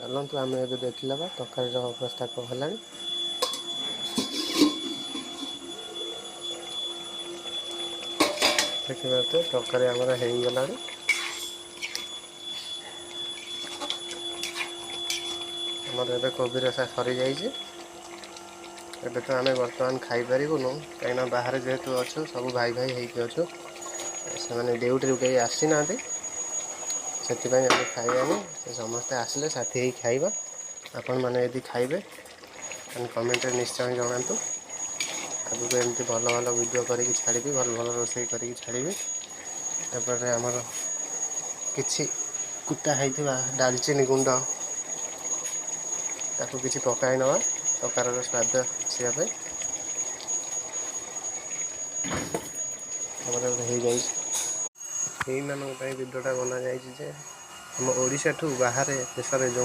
चलतु आम ए देखिला तरकारी अवस्था कौन है। देखिए तो तरकारी आमर हो गला आमर ए कोबी रसा सरी जाइए। एबे तो आम बर्तमान खाई पारूनु कहीं बाहर जेहेतु अच्छु सब भाई भाई होती अच्छु से ड्यूटी कहीं आसी ना से खाइबानी समस्ते आसिले साथी ही खाइबा। आपण मैंने यदि खाइबे कमेंट निश्चय जनातु आगु एमती भल भल वीडियो करके छाड़ी भल भल रोषे करके छाड़ी। एपटे आमर किछि कुटा होइथिबा डालचीनी गुंड ताकू किछि पकाई नवा तकार स्वाद आसापे भिडियोटा बना जाम ओडिशा ठू बाहर देश जो